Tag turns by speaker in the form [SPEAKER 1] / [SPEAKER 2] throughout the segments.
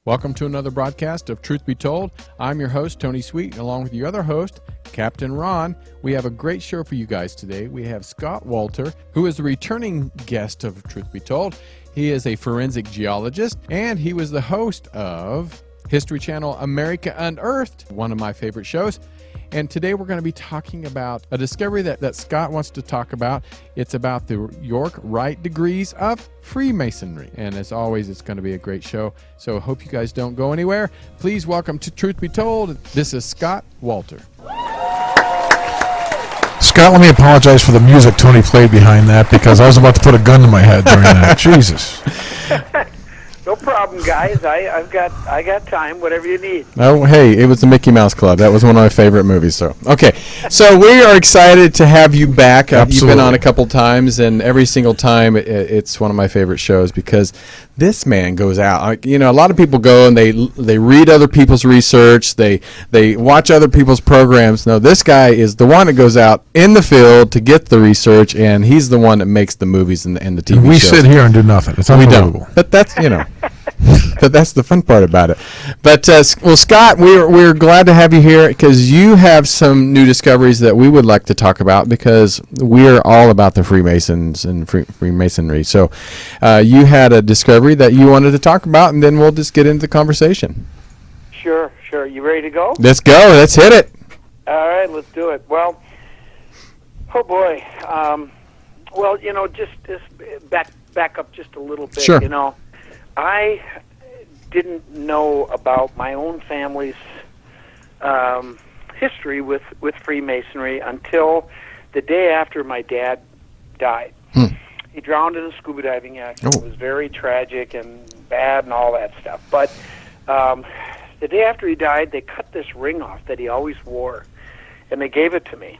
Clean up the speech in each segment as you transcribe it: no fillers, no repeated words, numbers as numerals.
[SPEAKER 1] Welcome to another broadcast of Truth Be Told. I'm your host, Tony Sweet, and along with your other host, Captain Ron. We have a great show for you guys today. We have Scott Wolter, who is a returning guest of Truth Be Told. He is a forensic geologist, and he was the host of History Channel America Unearthed, one of my favorite shows. And today we're going to be talking about a discovery that Scott wants to talk about. It's about the York Rite degrees of Freemasonry. And as always, it's going to be a great show. So hope you guys don't go anywhere. Please welcome to Truth Be Told. This is Scott Wolter.
[SPEAKER 2] Scott, let me apologize for the music Tony played behind that because I was about to put a gun to my head during that. Jesus.
[SPEAKER 3] No problem, guys. I got time. Whatever you need.
[SPEAKER 1] Oh, hey, it was the Mickey Mouse Club. That was one of my favorite movies. So, okay, so we are excited to have you back. You've been on a couple times, and every single time it's one of my favorite shows because this man goes out. You know, a lot of people go and they read other people's research. They watch other people's programs. No, this guy is the one that goes out in the field to get the research, and he's the one that makes the movies and the TV shows.
[SPEAKER 2] We sit here and do nothing. It's unbelievable.
[SPEAKER 1] We don't. But that's, you know. But that's the fun part about it. But, well, Scott, we're glad to have you here because you have some new discoveries that we would like to talk about because we're all about the Freemasons and Freemasonry. So you had a discovery that you wanted to talk about, and then we'll just get into the conversation.
[SPEAKER 3] Sure. You ready to go?
[SPEAKER 1] Let's go. Let's hit it.
[SPEAKER 3] All right, let's do it. Well, oh, boy. Well, you know, just back up just a little bit.
[SPEAKER 1] Sure.
[SPEAKER 3] You know, I didn't know about my own family's history with Freemasonry until the day after my dad died. He drowned in a scuba diving accident. It was very tragic and bad and all that stuff. But the day after he died, they cut this ring off that he always wore, and they gave it to me.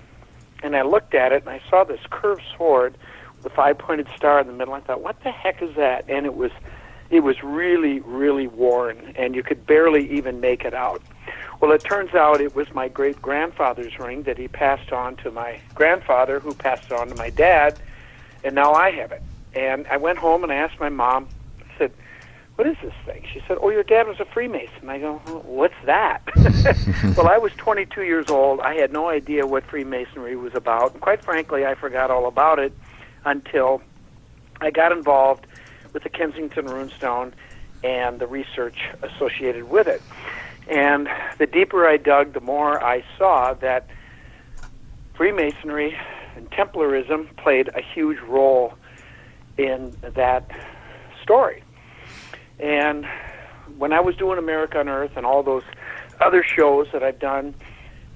[SPEAKER 3] And I looked at it, and I saw this curved sword with a five-pointed star in the middle. I thought, what the heck is that? And it was really, really worn, and you could barely even make it out. Well, it turns out it was my great-grandfather's ring that he passed on to my grandfather, who passed it on to my dad, and now I have it. And I went home and I asked my mom, I said, what is this thing? She said, oh, your dad was a Freemason. I go, what's that? Well, I was 22 years old. I had no idea what Freemasonry was about. And quite frankly, I forgot all about it until I got involved with the Kensington Runestone and the research associated with it. And the deeper I dug, the more I saw that Freemasonry and Templarism played a huge role in that story. And when I was doing America Unearthed and all those other shows that I've done,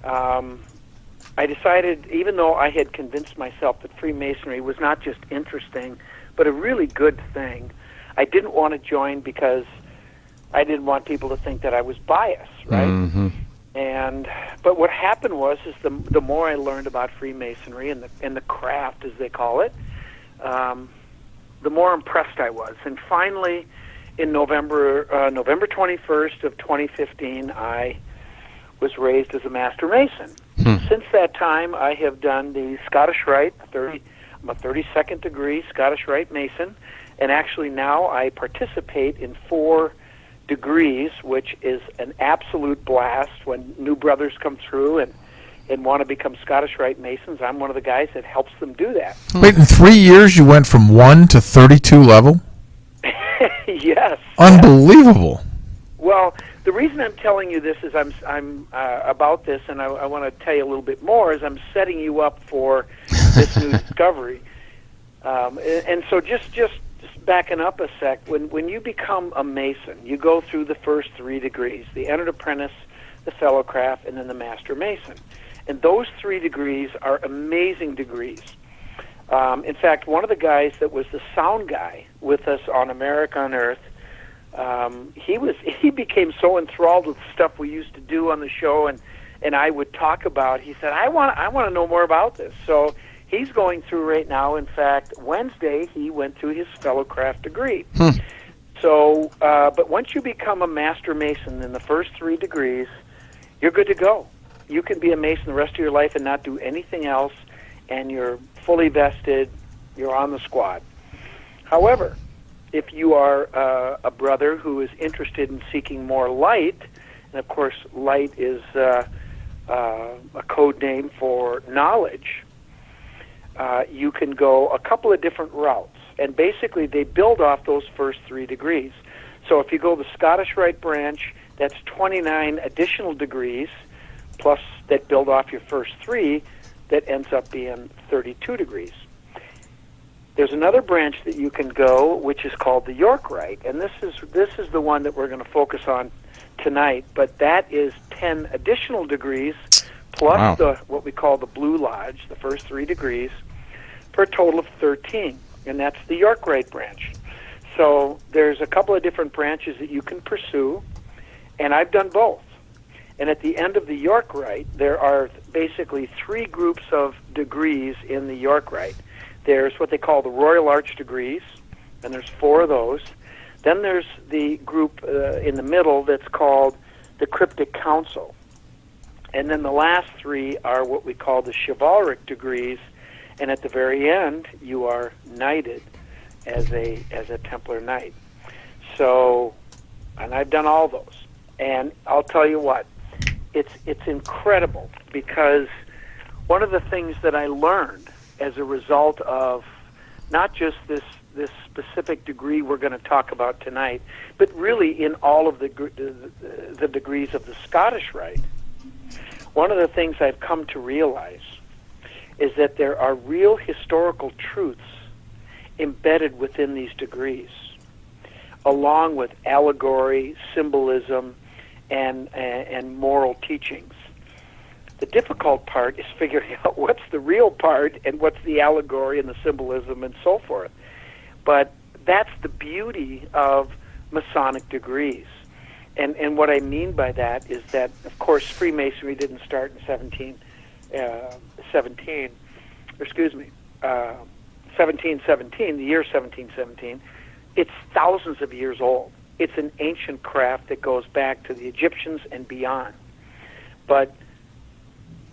[SPEAKER 3] I decided, even though I had convinced myself that Freemasonry was not just interesting, but a really good thing, I didn't want to join because I didn't want people to think that I was biased, right?
[SPEAKER 1] Mm-hmm.
[SPEAKER 3] But what happened was the more I learned about Freemasonry and the craft, as they call it, the more impressed I was. And finally, in November 21st of 2015, I was raised as a Master Mason. Since that time, I have done the Scottish Rite. I'm a 32nd degree Scottish Rite Mason, and actually now I participate in 4 degrees, which is an absolute blast when new brothers come through and want to become Scottish Rite Masons. I'm one of the guys that helps them do that.
[SPEAKER 2] Wait, in 3 years you went from 1 to 32 level?
[SPEAKER 3] Yes.
[SPEAKER 2] Unbelievable.
[SPEAKER 3] Yes. Well, the reason I'm telling you this is I'm about this, and I want to tell you a little bit more, is I'm setting you up for this new discovery. And so just backing up a sec, when you become a Mason, you go through the first 3 degrees, the Entered Apprentice, the Fellowcraft, and then the Master Mason. And those 3 degrees are amazing degrees. In fact, one of the guys that was the sound guy with us on America Unearthed, he became so enthralled with the stuff we used to do on the show and I would talk about. He said, I want to know more about this. So he's going through right now. In fact, Wednesday he went through his Fellowcraft degree. So, but once you become a Master Mason in the first 3 degrees, you're good to go. You can be a Mason the rest of your life and not do anything else, and you're fully vested. You're on the squad. However, if you are a brother who is interested in seeking more light, and of course light is a code name for knowledge, you can go a couple of different routes. And basically they build off those first 3 degrees. So if you go the Scottish Rite branch, that's 29 additional degrees, plus that build off your first 3, that ends up being 32 degrees. There's another branch that you can go, which is called the York Rite, and this is the one that we're going to focus on tonight. But that is 10 additional degrees, plus what we call the Blue Lodge, the first 3 degrees, for a total of 13, and that's the York Rite branch. So there's a couple of different branches that you can pursue, and I've done both. And at the end of the York Rite, there are basically 3 groups of degrees in the York Rite. There's what they call the Royal Arch degrees, and there's 4 of those. Then there's the group in the middle that's called the Cryptic Council. And then the last 3 are what we call the Chivalric degrees, and at the very end, you are knighted as a Templar Knight. So, and I've done all those. And I'll tell you what, it's incredible, because one of the things that I learned as a result of not just this specific degree we're going to talk about tonight, but really in all of the degrees of the Scottish Rite, one of the things I've come to realize is that there are real historical truths embedded within these degrees, along with allegory, symbolism, and moral teachings. The difficult part is figuring out what's the real part and what's the allegory and the symbolism and so forth. But that's the beauty of Masonic degrees. And what I mean by that is that, of course, Freemasonry didn't start in 1717, the year 1717. It's thousands of years old. It's an ancient craft that goes back to the Egyptians and beyond. But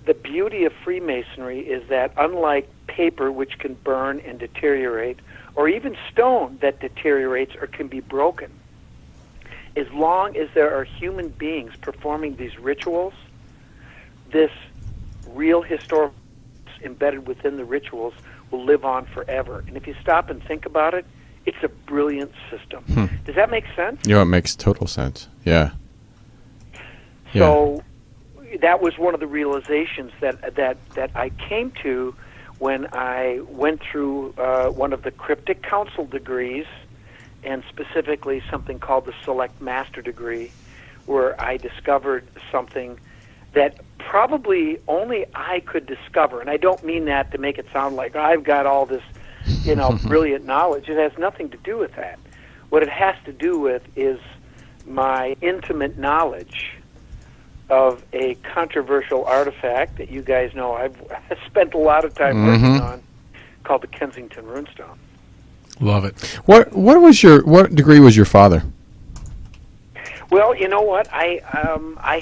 [SPEAKER 3] the beauty of Freemasonry is that, unlike paper, which can burn and deteriorate, or even stone that deteriorates or can be broken, as long as there are human beings performing these rituals, this real historical embedded within the rituals will live on forever. And if you stop and think about it, it's a brilliant system. Does that make sense?
[SPEAKER 1] Yeah, it makes total sense. Yeah.
[SPEAKER 3] So that was one of the realizations that I came to when I went through one of the Cryptic Council degrees, and specifically something called the Select Master degree, where I discovered something that probably only I could discover. And I don't mean that to make it sound like I've got all this, brilliant knowledge. It has nothing to do with that. What it has to do with is my intimate knowledge of a controversial artifact that you guys know I've spent a lot of time working on, called the Kensington Runestone.
[SPEAKER 2] Love it.
[SPEAKER 1] What degree was your father?
[SPEAKER 3] Well, you know what? I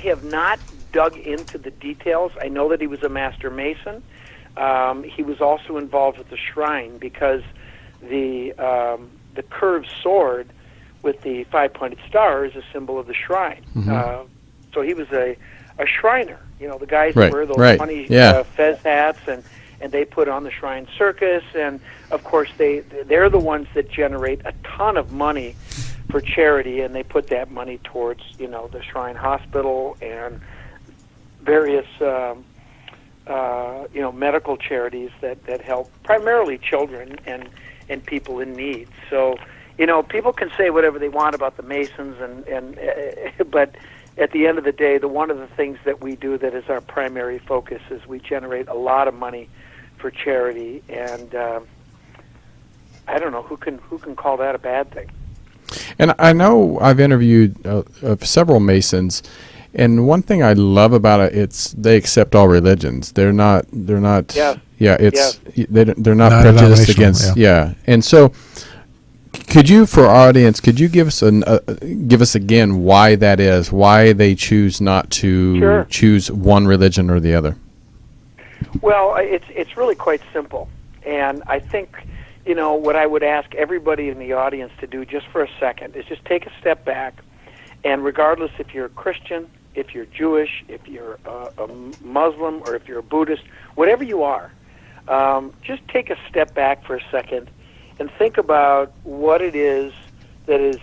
[SPEAKER 3] have not dug into the details. I know that he was a Master Mason. He was also involved with the shrine, because the curved sword with the 5-pointed star is a symbol of the shrine. So he was a Shriner. The guys that wear those funny fez hats, and they put on the shrine circus, and of course they're the ones that generate a ton of money for charity, and they put that money towards the Shrine Hospital and various medical charities that help primarily children and people in need. So people can say whatever they want about the Masons, but at the end of the day, one of the things that we do that is our primary focus is we generate a lot of money for charity, and I don't know who can call that a bad thing.
[SPEAKER 1] And I know I've interviewed several Masons, and one thing I love about it, they accept all religions. They're not they're not prejudiced against And so, could you, for our audience, give us again why that is, why they choose not to choose one religion or the other?
[SPEAKER 3] Well, it's really quite simple, and I think what I would ask everybody in the audience to do just for a second is just take a step back, and regardless if you're a Christian, if you're Jewish, if you're a Muslim, or if you're a Buddhist, whatever you are, just take a step back for a second and think about what it is that is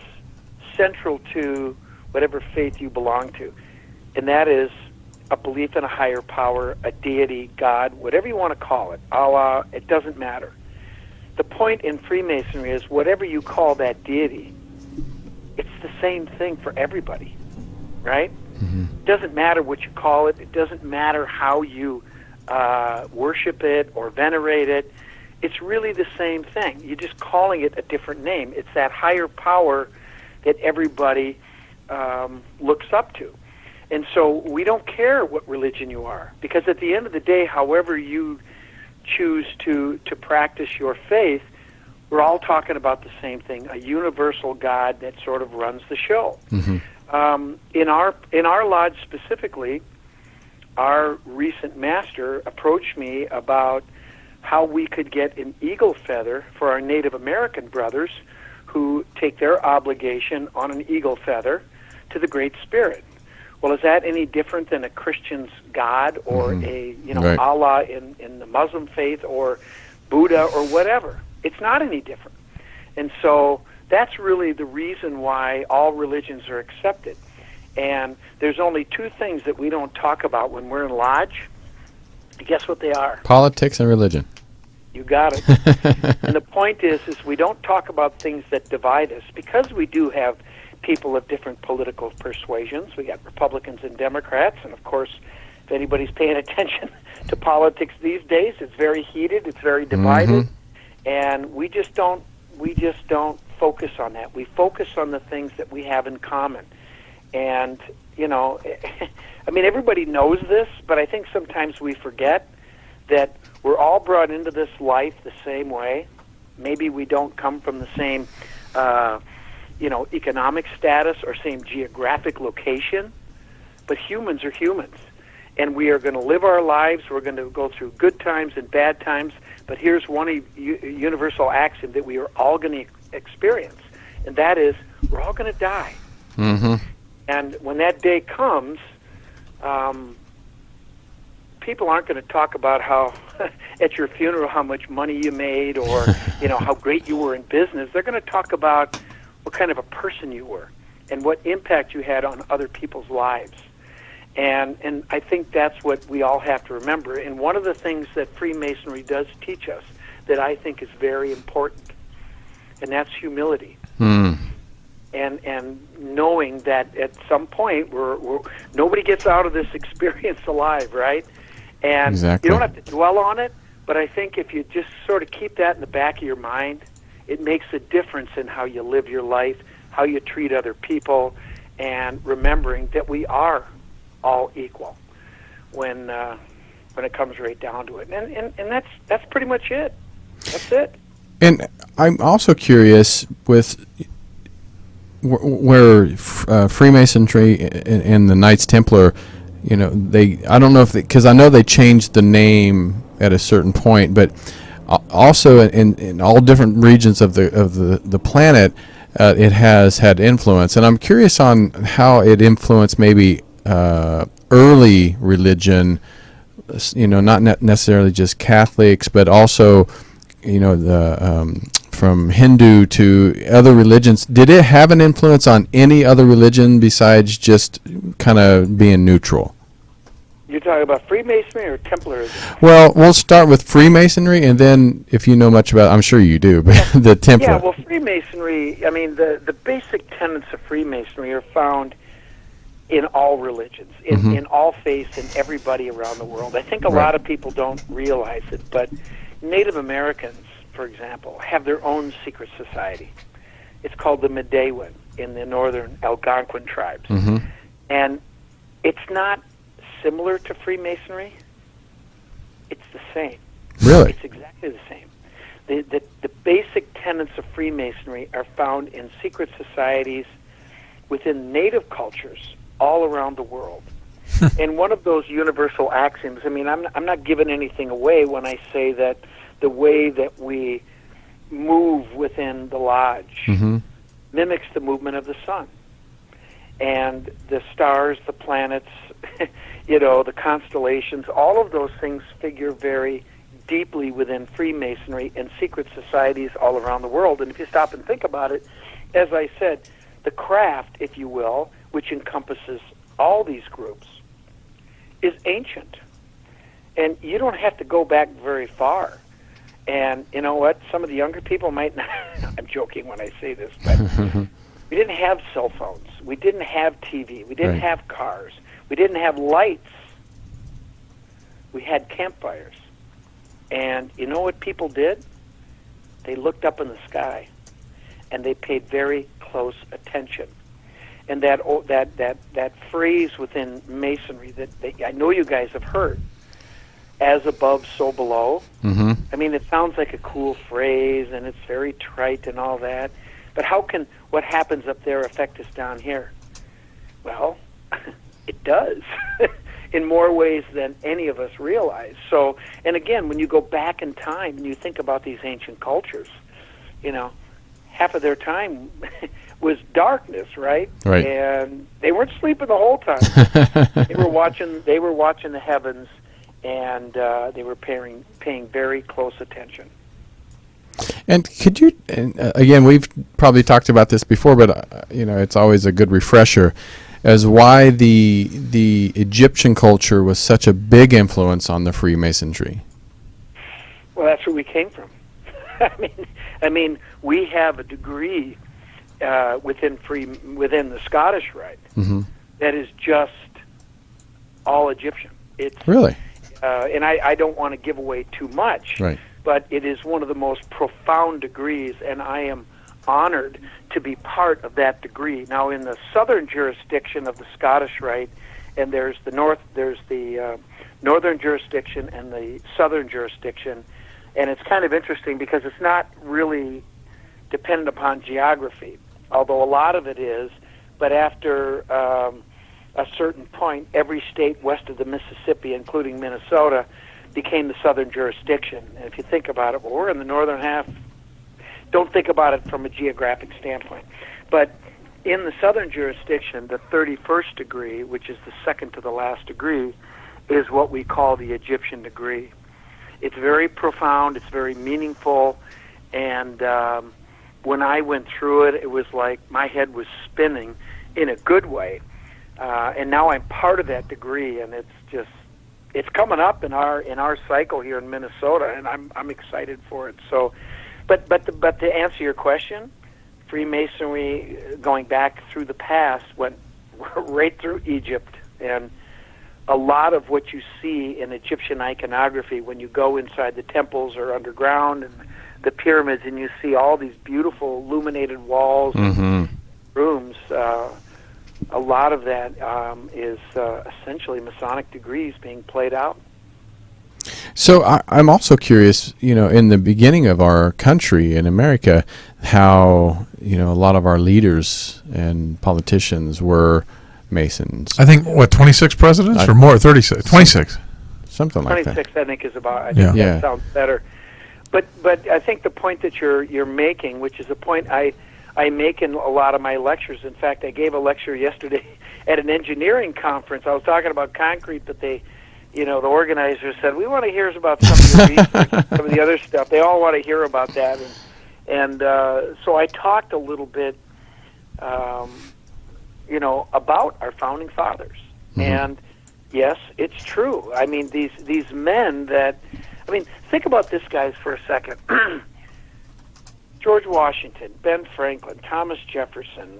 [SPEAKER 3] central to whatever faith you belong to. And that is a belief in a higher power, a deity, God, whatever you want to call it, Allah, it doesn't matter. The point in Freemasonry is whatever you call that deity, it's the same thing for everybody, right?
[SPEAKER 1] Mm-hmm.
[SPEAKER 3] It doesn't matter what you call it. It doesn't matter how you worship it or venerate it. It's really the same thing. You're just calling it a different name. It's that higher power that everybody looks up to. And so we don't care what religion you are, because at the end of the day, however you choose to practice your faith, we're all talking about the same thing, a universal God that sort of runs the show.
[SPEAKER 1] Mm-hmm.
[SPEAKER 3] In our lodge specifically, our recent master approached me about how we could get an eagle feather for our Native American brothers who take their obligation on an eagle feather to the Great Spirit. Well, is that any different than a Christian's God or
[SPEAKER 1] Right.
[SPEAKER 3] Allah in the Muslim faith or Buddha or whatever? It's not any different. And so that's really the reason why all religions are accepted. And there's only two things that we don't talk about when we're in lodge. Guess what they are?
[SPEAKER 1] Politics and religion.
[SPEAKER 3] You got it. And the point is we don't talk about things that divide us, because we do have people of different political persuasions. We got Republicans and Democrats, and of course, if anybody's paying attention to politics these days, it's very heated, it's very divided,
[SPEAKER 1] Mm-hmm.
[SPEAKER 3] and we just don't focus on that. We focus on the things that we have in common. And, I mean, everybody knows this, but I think sometimes we forget that we're all brought into this life the same way. Maybe we don't come from the same economic status or same geographic location, but humans are humans. And we are going to live our lives. We're going to go through good times and bad times. But here's one universal axiom that we are all going to experience, and that is we're all going to die.
[SPEAKER 1] Mm-hmm.
[SPEAKER 3] And when that day comes, people aren't going to talk about how at your funeral how much money you made or how great you were in business. They're going to talk about what kind of a person you were and what impact you had on other people's lives. And I think that's what we all have to remember. And one of the things that Freemasonry does teach us that I think is very important, and that's humility.
[SPEAKER 1] Mm.
[SPEAKER 3] And knowing that at some point we're nobody gets out of this experience alive, right? And
[SPEAKER 1] Exactly.
[SPEAKER 3] You don't have to dwell on it, but I think if you just sort of keep that in the back of your mind, it makes a difference in how you live your life, how you treat other people, and remembering that we are all equal when it comes right down to it. And that's pretty much it. That's it.
[SPEAKER 1] And I'm also curious with where Freemasonry and the Knights Templar, I don't know if because I know they changed the name at a certain point, but also in all different regions of the planet, it has had influence. And I'm curious on how it influenced maybe early religion, not necessarily just Catholics, but also, from Hindu to other religions. Did it have an influence on any other religion besides just kind of being neutral?
[SPEAKER 3] You're talking about Freemasonry or Templars?
[SPEAKER 1] Well, we'll start with Freemasonry, and then if you know much about, I'm sure you do, but the Templar.
[SPEAKER 3] Yeah, well, Freemasonry, I mean, the basic tenets of Freemasonry are found in all religions, in all faiths, and everybody around the world. I think a lot of people don't realize it, but Native Americans, for example, have their own secret society. It's called the Medewan in the northern Algonquin tribes.
[SPEAKER 1] Mm-hmm.
[SPEAKER 3] And it's not similar to Freemasonry. It's the same.
[SPEAKER 1] Really?
[SPEAKER 3] It's exactly the same. The basic tenets of Freemasonry are found in secret societies within native cultures all around the world. And one of those universal axioms, I mean, I'm not giving anything away when I say that the way that we move within the lodge
[SPEAKER 1] Mm-hmm.
[SPEAKER 3] mimics the movement of the sun. And the stars, the planets, the constellations, all of those things figure very deeply within Freemasonry and secret societies all around the world. And if you stop and think about it, as I said, the craft, if you will, which encompasses all these groups, is ancient. And you don't have to go back very far. And you know what? Some of the younger people might not. I'm joking when I say this, but we didn't have cell phones. We didn't have TV. We didn't have cars. We didn't have lights. We had campfires. And you know what people did? They looked up in the sky, and they paid very close attention. And that phrase within Masonry that I know you guys have heard, as above, so below.
[SPEAKER 1] Mm-hmm.
[SPEAKER 3] I mean, it sounds like a cool phrase, and it's very trite and all that. But how can what happens up there affect us down here? Well, it does in more ways than any of us realize. So, and again, when you go back in time and you think about these ancient cultures, half of their time was darkness, right?
[SPEAKER 1] Right.
[SPEAKER 3] And they weren't sleeping the whole time. They were watching the heavens, and they were paying very close attention.
[SPEAKER 1] And could you, again, we've probably talked about this before, but it's always a good refresher as why the Egyptian culture was such a big influence on the Freemasonry.
[SPEAKER 3] Well, that's where we came from. I mean, we have a degree within the Scottish Rite
[SPEAKER 1] Mm-hmm.
[SPEAKER 3] that is just all Egyptian. It's
[SPEAKER 1] Really?
[SPEAKER 3] and I don't want to give away too much,
[SPEAKER 1] Right.
[SPEAKER 3] but it is one of the most profound degrees, and I am honored to be part of that degree. Now, in the southern jurisdiction of the Scottish Rite, and there's the northern jurisdiction and the southern jurisdiction, and it's kind of interesting because it's not really dependent upon geography, although a lot of it is. But after a certain point, every state west of the Mississippi, including Minnesota, became the southern jurisdiction. And if you think about it, well, we're in the northern half. Don't think about it from a geographic standpoint. But in the southern jurisdiction, the 31st degree, which is the second to the last degree, is what we call the Egyptian degree. It's very profound, it's very meaningful, and when I went through it, it was like my head was spinning in a good way. And now I'm part of that degree, and it's coming up in our cycle here in Minnesota, and I'm excited for it. So, but to answer your question, Freemasonry, going back through the past, went right through Egypt, and a lot of what you see in Egyptian iconography when you go inside the temples or underground and the pyramids, and you see all these beautiful illuminated walls,
[SPEAKER 1] Mm-hmm.
[SPEAKER 3] and rooms. A lot of that is essentially Masonic degrees being played out.
[SPEAKER 1] So I'm also curious, in the beginning of our country in America, how, a lot of our leaders and politicians were Masons.
[SPEAKER 2] I think, 26 presidents or more? 36? 26.
[SPEAKER 1] Something like that.
[SPEAKER 3] 26, I think, is about. I
[SPEAKER 2] Yeah.
[SPEAKER 3] think
[SPEAKER 1] Yeah.
[SPEAKER 3] that sounds better. But I think the point that you're making, which is a point I make in a lot of my lectures. In fact, I gave a lecture yesterday at an engineering conference. I was talking about concrete, but the organizers said, we want to hear about some of your research, some of the other stuff. They all want to hear about that. And so I talked a little bit, about our founding fathers.
[SPEAKER 1] Mm-hmm.
[SPEAKER 3] And yes, it's true. I mean, these men think about this, guys, for a second. George Washington, Ben Franklin, Thomas Jefferson,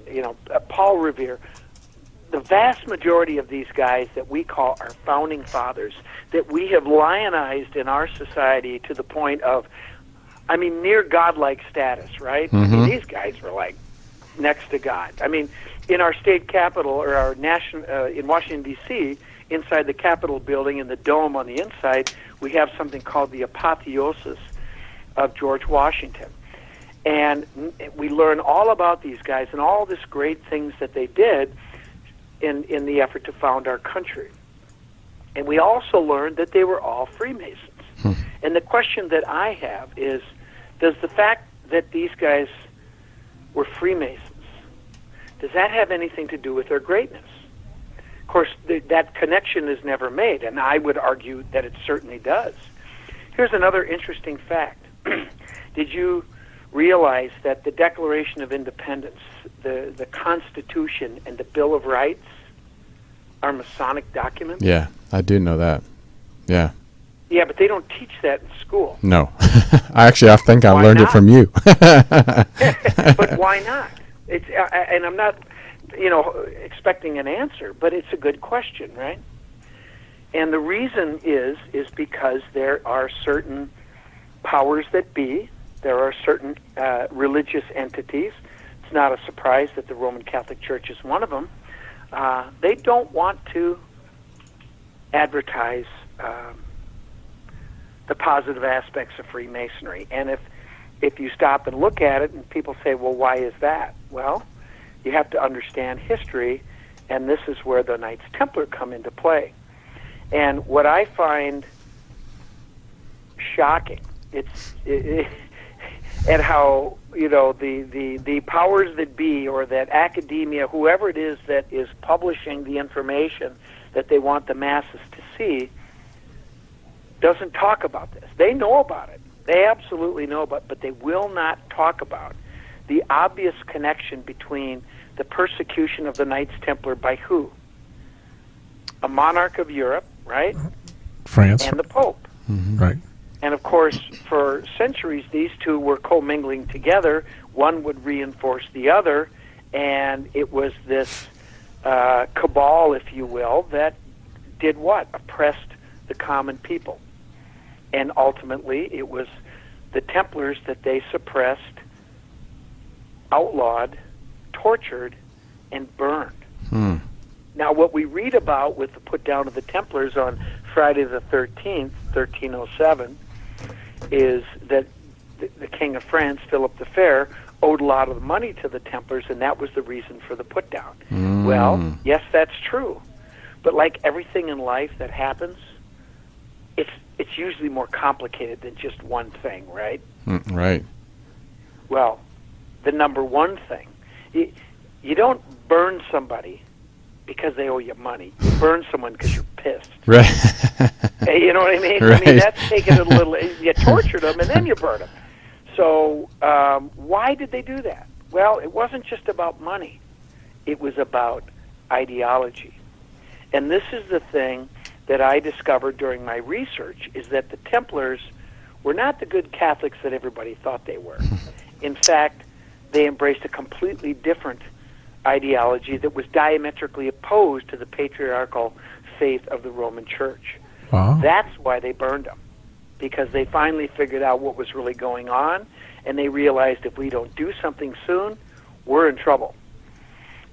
[SPEAKER 3] Paul Revere, the vast majority of these guys that we call our founding fathers, that we have lionized in our society to the point of, near godlike status, right?
[SPEAKER 1] Mm-hmm.
[SPEAKER 3] These guys were like next to God. In our state capitol, or our in Washington, D.C., inside the Capitol building in the dome on the inside, we have something called the apotheosis of George Washington. And we learn all about these guys and all this great things that they did in the effort to found our country. And we also learned that they were all Freemasons. And the question that I have is, does the fact that these guys were Freemasons, does that have anything to do with their greatness? Of course, that connection is never made, and I would argue that it certainly does. Here's another interesting fact. Did you realize that the Declaration of Independence, the Constitution, and the Bill of Rights are Masonic documents?
[SPEAKER 1] Yeah, I did know that. Yeah.
[SPEAKER 3] Yeah, but they don't teach that in school.
[SPEAKER 1] No. I think I
[SPEAKER 3] Why
[SPEAKER 1] learned
[SPEAKER 3] not?
[SPEAKER 1] it from you.
[SPEAKER 3] But why not? It's and I'm not, expecting an answer, but it's a good question, right? And the reason is because there are certain powers that be. There are certain religious entities. It's not a surprise that the Roman Catholic Church is one of them. They don't want to advertise the positive aspects of Freemasonry. And if you stop and look at it and people say, well, why is that? Well, you have to understand history, and this is where the Knights Templar come into play. And what I find shocking, and how, the powers that be, or that academia, whoever it is that is publishing the information that they want the masses to see, doesn't talk about this. They know about it. They absolutely know about it, but they will not talk about the obvious connection between the persecution of the Knights Templar by who? A monarch of Europe, right?
[SPEAKER 2] France.
[SPEAKER 3] And the Pope.
[SPEAKER 2] Mm-hmm. Right.
[SPEAKER 3] And of course, for centuries, these two were commingling together. One would reinforce the other, and it was this cabal, if you will, that did what? Oppressed the common people. And ultimately, it was the Templars that they suppressed, outlawed, tortured, and burned. Now, what we read about with the put down of the Templars on Friday the 13th, 1307, is that the King of France, Philip the Fair, owed a lot of the money to the Templars, and that was the reason for the put down. Well, yes, that's true. But like everything in life that happens, it's usually more complicated than just one thing, right?
[SPEAKER 1] Right.
[SPEAKER 3] Well, the number one thing, you don't burn somebody because they owe you money. You burn someone because you're pissed.
[SPEAKER 1] Right.
[SPEAKER 3] You know what I mean?
[SPEAKER 1] Right.
[SPEAKER 3] I mean, that's taking it a little. You tortured them and then you burn them. So why did they do that? Well, it wasn't just about money. It was about ideology. And this is the thing that I discovered during my research, is that the Templars were not the good Catholics that everybody thought they were. In fact, they embraced a completely different ideology that was diametrically opposed to the patriarchal faith of the Roman Church.
[SPEAKER 2] Wow.
[SPEAKER 3] That's why they burned them, because they finally figured out what was really going on, and they realized if we don't do something soon, we're in trouble.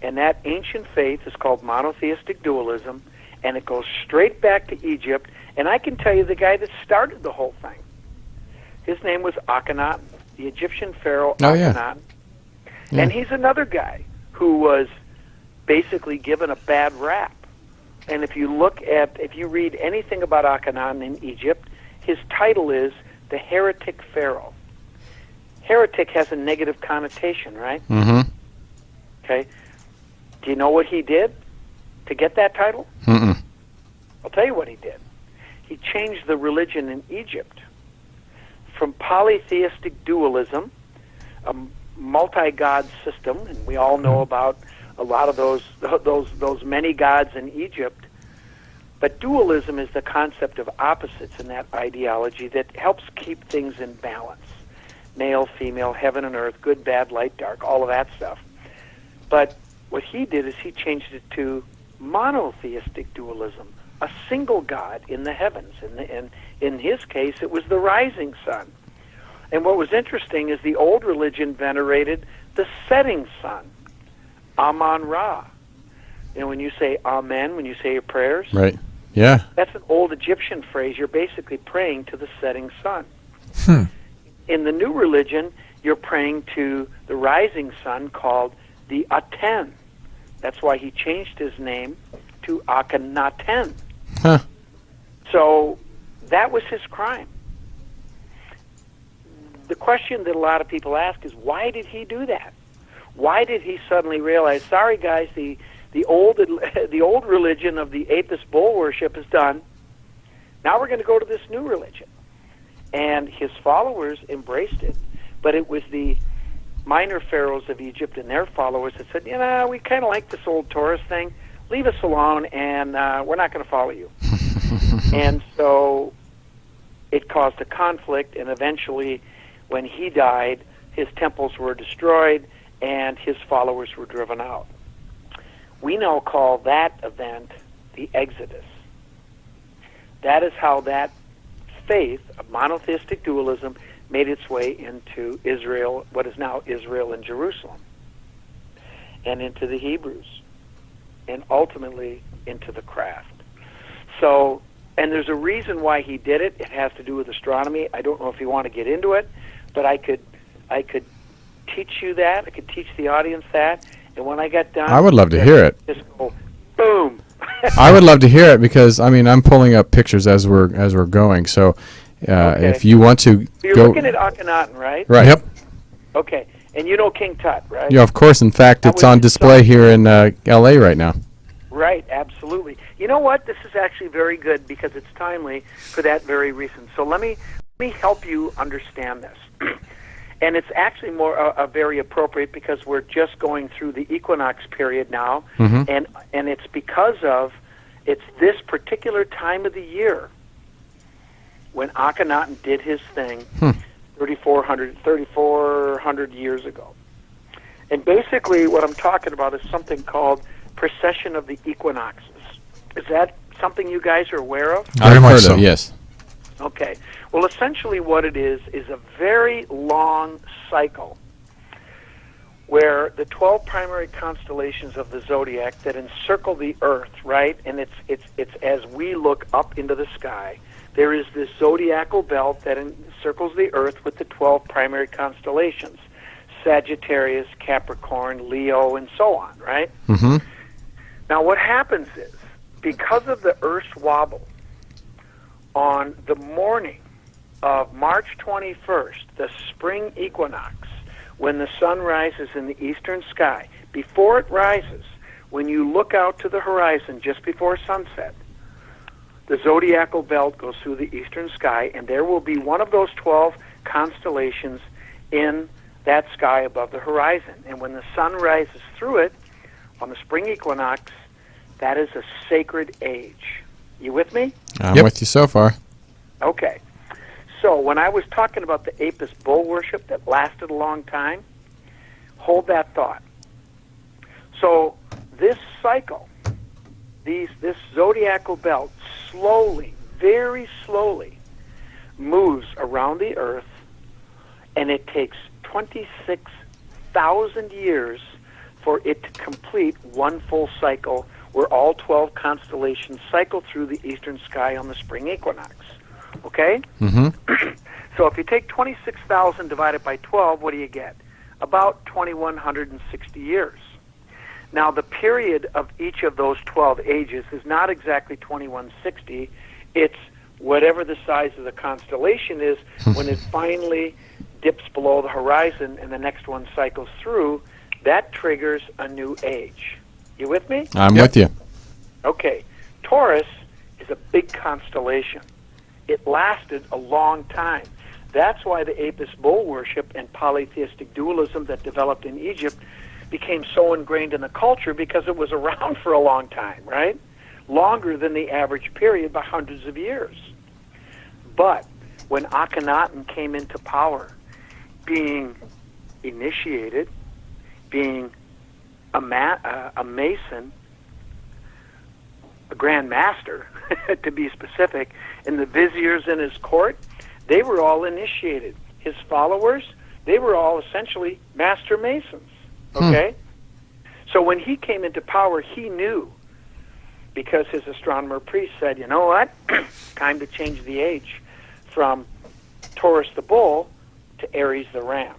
[SPEAKER 3] And that ancient faith is called monotheistic dualism, and it goes straight back to Egypt. And I can tell you the guy that started the whole thing. His name was Akhenaten, the Egyptian pharaoh Akhenaten.
[SPEAKER 1] Yeah.
[SPEAKER 3] And he's another guy who was basically given a bad rap. And if you read anything about Akhenaten in Egypt, his title is the heretic pharaoh. Heretic has a negative connotation, right?
[SPEAKER 1] Mm-hmm.
[SPEAKER 3] Okay. Do you know what he did to get that title?
[SPEAKER 1] Mm-mm.
[SPEAKER 3] I'll tell you what he did. He changed the religion in Egypt from polytheistic dualism, a multi-god system, and we all know about a lot of those many gods in Egypt. But dualism is the concept of opposites in that ideology that helps keep things in balance. Male, female, heaven and earth, good, bad, light, dark, all of that stuff. But what he did is he changed it to monotheistic dualism, a single God in the heavens. And in his case, it was the rising sun. And what was interesting is the old religion venerated the setting sun, Amun-Ra. You know, when you say Amen, when you say your prayers,
[SPEAKER 1] Right. Yeah.
[SPEAKER 3] that's an old Egyptian phrase. You're basically praying to the setting sun. In the new religion, you're praying to the rising sun called the Aten. That's why he changed his name to Akhenaten.
[SPEAKER 1] Huh.
[SPEAKER 3] So that was his crime. the question that a lot of people ask is, why did he do that? Why did he suddenly realize, sorry guys, the old religion of the Apis bull worship is done. Now we're going to go to this new religion. And his followers embraced it, but it was the minor pharaohs of Egypt and their followers that said, we kind of like this old Taurus thing. Leave us alone, and we're not going to follow you. And so it caused a conflict, and eventually, when he died, his temples were destroyed, and his followers were driven out. We now call that event the Exodus. That is how that faith of monotheistic dualism made its way into Israel, what is now Israel and Jerusalem, and into the Hebrews, and ultimately into the craft. So, and there's a reason why he did it. It has to do with astronomy. I don't know if you want to get into it, but I could teach you that. I could teach the audience that. And when I got done,
[SPEAKER 1] I would love to hear it.
[SPEAKER 3] Just go, boom.
[SPEAKER 1] I would love to hear it because I'm pulling up pictures as we're going. So,
[SPEAKER 3] Okay.
[SPEAKER 1] if you want to
[SPEAKER 3] You're
[SPEAKER 1] go,
[SPEAKER 3] looking at Akhenaten, right?
[SPEAKER 1] right?
[SPEAKER 2] Yep.
[SPEAKER 3] Okay, and you know King Tut, right?
[SPEAKER 1] Yeah, of course. In fact,
[SPEAKER 3] That
[SPEAKER 1] it's
[SPEAKER 3] was
[SPEAKER 1] on
[SPEAKER 3] his
[SPEAKER 1] display
[SPEAKER 3] son.
[SPEAKER 1] here in L.A. right now.
[SPEAKER 3] Right, absolutely. You know what? This is actually very good because it's timely for that very reason. So let me help you understand this. And it's actually more very appropriate because we're just going through the equinox period now, and it's because of it's this particular time of the year when Akhenaten did his thing 3,400 years ago. And basically what I'm talking about is something called precession of the equinoxes. Is that something you guys are aware of?
[SPEAKER 2] Very
[SPEAKER 1] I've
[SPEAKER 2] much
[SPEAKER 1] heard
[SPEAKER 2] so.
[SPEAKER 1] of it, yes.
[SPEAKER 3] Okay. Well, essentially what it is a very long cycle where the 12 primary constellations of the zodiac that encircle the Earth, right? And it's as we look up into the sky, there is this zodiacal belt that encircles the Earth with the 12 primary constellations: Sagittarius, Capricorn, Leo, and so on, right?
[SPEAKER 1] Mm-hmm.
[SPEAKER 3] Now, what happens is, because of the Earth's wobble, on the morning of March 21st, the spring equinox, when the sun rises in the eastern sky, before it rises, when you look out to the horizon just before sunset, the zodiacal belt goes through the eastern sky, and there will be one of those 12 constellations in that sky above the horizon. And when the sun rises through it on the spring equinox, that is a sacred age. You with me?
[SPEAKER 1] I'm
[SPEAKER 2] Yep.
[SPEAKER 1] with you so far.
[SPEAKER 3] Okay. So when I was talking about the Apis bull worship that lasted a long time, hold that thought. So this cycle, this zodiacal belt slowly, very slowly, moves around the Earth, and it takes 26,000 years for it to complete one full cycle where all 12 constellations cycle through the eastern sky on the spring equinox. Okay?
[SPEAKER 1] Mm-hmm.
[SPEAKER 3] So if you take 26,000 divided by 12, what do you get? About 2,160 years. Now, the period of each of those 12 ages is not exactly 2160. It's whatever the size of the constellation is when it finally dips below the horizon and the next one cycles through. That triggers a new age. You with me?
[SPEAKER 1] I'm
[SPEAKER 2] Yep.
[SPEAKER 1] with you.
[SPEAKER 3] Okay. Taurus is a big constellation. It lasted a long time. That's why the Apis bull worship and polytheistic dualism that developed in Egypt became so ingrained in the culture because it was around for a long time, right? Longer than the average period by hundreds of years. But when Akhenaten came into power, being initiated, being a Mason, a Grand Master, to be specific, and the viziers in his court, they were all initiated. His followers, they were all essentially Master Masons, okay? So when he came into power, he knew, because his astronomer priest said, you know what, time to change the age from Taurus the bull to Aries the ram.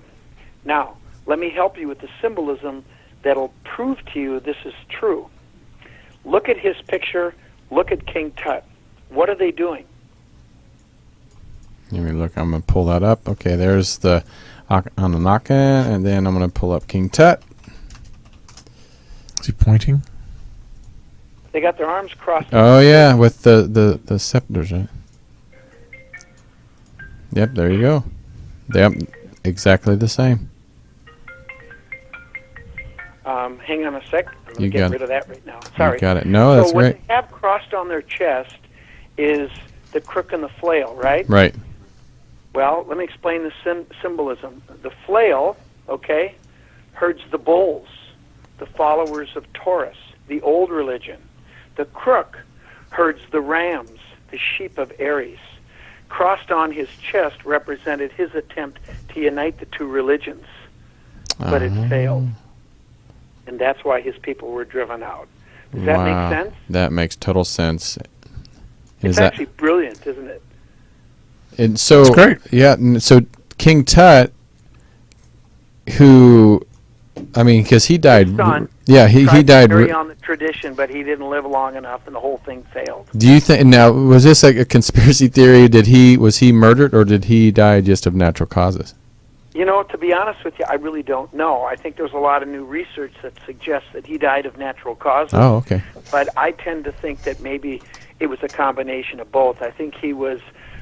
[SPEAKER 3] Now, let me help you with the symbolism that'll prove to you this is true. Look at his picture. Look at King Tut. What are they doing?
[SPEAKER 1] Let me look. I'm going to pull that up. Okay, there's the Akhenaten, and then I'm going to pull up King Tut.
[SPEAKER 2] Is he pointing?
[SPEAKER 3] They got their arms crossed.
[SPEAKER 1] Oh, yeah, with the scepters, right? Yep, there you go. Yep, exactly the same.
[SPEAKER 3] Hang on a sec. I'm going
[SPEAKER 1] You
[SPEAKER 3] to get
[SPEAKER 1] got
[SPEAKER 3] rid
[SPEAKER 1] it.
[SPEAKER 3] of that right now. Sorry.
[SPEAKER 1] You got it. No, that's
[SPEAKER 3] so what
[SPEAKER 1] great.
[SPEAKER 3] they have crossed on their chest is the crook and the flail, right?
[SPEAKER 1] Right.
[SPEAKER 3] Well, let me explain the symbolism. The flail, okay, herds the bulls, the followers of Taurus, the old religion. The crook herds the rams, the sheep of Aries. Crossed on his chest represented his attempt to unite the two religions, but it failed. And that's why his people were driven out. Does that make sense?
[SPEAKER 1] That makes total sense.
[SPEAKER 3] It's actually brilliant, isn't it?
[SPEAKER 1] And so,
[SPEAKER 2] that's great.
[SPEAKER 1] Yeah, and so King Tut, who, I mean, because he died.
[SPEAKER 3] His son
[SPEAKER 1] he died.
[SPEAKER 3] To carry on the tradition, but he didn't live long enough, and the whole thing failed.
[SPEAKER 1] Do you think now was this like a conspiracy theory? Was he murdered, or did he die just of natural causes?
[SPEAKER 3] You know, to be honest with you, I really don't know. I think there's a lot of new research that suggests that he died of natural causes.
[SPEAKER 1] Oh, okay.
[SPEAKER 3] But I tend to think that maybe it was a combination of both. I think he was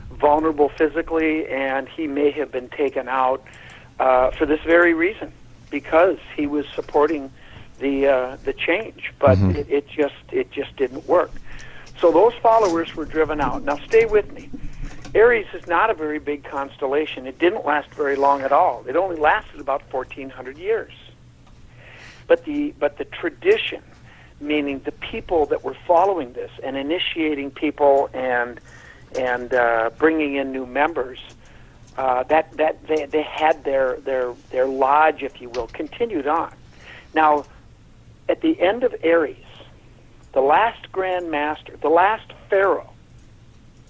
[SPEAKER 3] vulnerable physically, and he may have been taken out for this very reason, because he was supporting the change. But it just didn't work. So those followers were driven out. Now, stay with me. Aries is not a very big constellation. It didn't last very long at all. It only lasted about 1,400 years. But the tradition, meaning the people that were following this and initiating people and bringing in new members, that they had their lodge, if you will, continued on. Now, at the end of Aries, the last Grand Master, the last Pharaoh,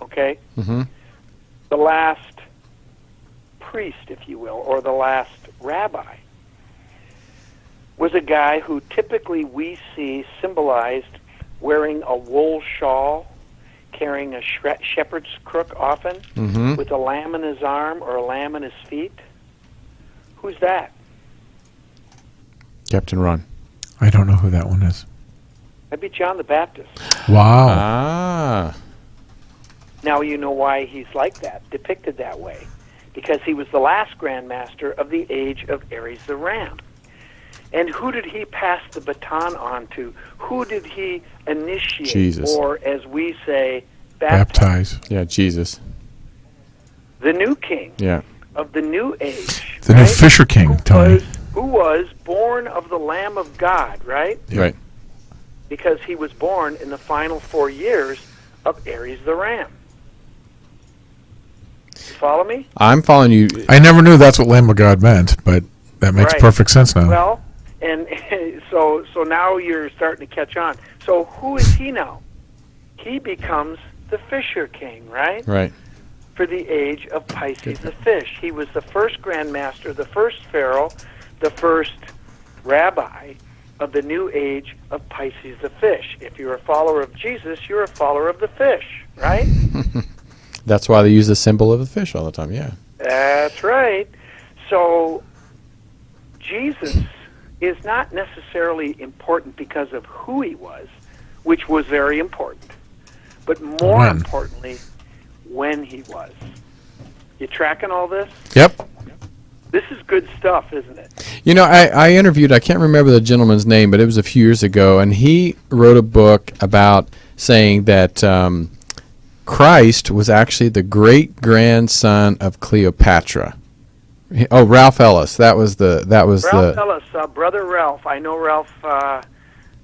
[SPEAKER 3] okay. The last priest, if you will, or the last rabbi, was a guy who typically we see symbolized wearing a wool shawl, carrying a shepherd's crook often, with a lamb in his arm or a lamb in his feet. Who's that?
[SPEAKER 1] Captain Ron.
[SPEAKER 2] I don't know who that one is.
[SPEAKER 3] That'd be John the Baptist.
[SPEAKER 2] Wow.
[SPEAKER 1] Ah.
[SPEAKER 3] Now you know why he's like that, depicted that way. Because he was the last Grand Master of the age of Aries the Ram. And who did he pass the baton on to? Who did he initiate?
[SPEAKER 1] Jesus.
[SPEAKER 3] Or, as we say,
[SPEAKER 2] Baptize.
[SPEAKER 1] Yeah, Jesus.
[SPEAKER 3] The new king
[SPEAKER 1] Yeah.
[SPEAKER 3] of the new age.
[SPEAKER 2] The new Fisher King, Tony.
[SPEAKER 3] Who was born of the Lamb of God, right?
[SPEAKER 2] Yeah.
[SPEAKER 1] Right.
[SPEAKER 3] Because he was born in the final 4 years of Aries the Ram. You follow me?
[SPEAKER 1] I'm following you.
[SPEAKER 2] I never knew that's what Lamb of God meant, but that makes
[SPEAKER 3] Right.
[SPEAKER 2] perfect sense now.
[SPEAKER 3] Well, and so now you're starting to catch on. So who is he now? He becomes the Fisher King, right?
[SPEAKER 1] Right.
[SPEAKER 3] For the age of Pisces the Fish. He was the first Grand Master, the first Pharaoh, the first rabbi of the new age of Pisces the Fish. If you're a follower of Jesus, you're a follower of the fish, right?
[SPEAKER 1] That's why they use the symbol of the fish all the time. Yeah.
[SPEAKER 3] That's right. So Jesus is not necessarily important because of who he was, which was very important, but more importantly, when he was. You tracking all this?
[SPEAKER 1] Yep.
[SPEAKER 3] This is good stuff, isn't it?
[SPEAKER 1] You know, I interviewed, I can't remember the gentleman's name, but it was a few years ago, and he wrote a book about saying that Christ was actually the great-grandson of Cleopatra. Oh, Ralph Ellis. Ralph
[SPEAKER 3] Ellis, Brother Ralph. I know Ralph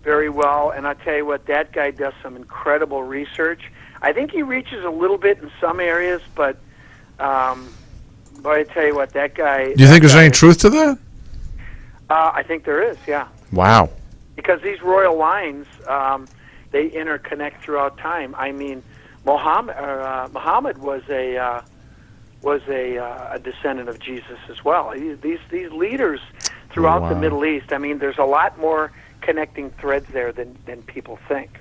[SPEAKER 3] very well, and I tell you what, that guy does some incredible research. I think he reaches a little bit in some areas, but I tell you what, that guy...
[SPEAKER 2] Do you think there's any truth to that?
[SPEAKER 3] I think there is, yeah.
[SPEAKER 1] Wow.
[SPEAKER 3] Because these royal lines, they interconnect throughout time. I mean, Muhammad was a descendant of Jesus as well. These leaders throughout the Middle East, I mean, there's a lot more connecting threads there than people think.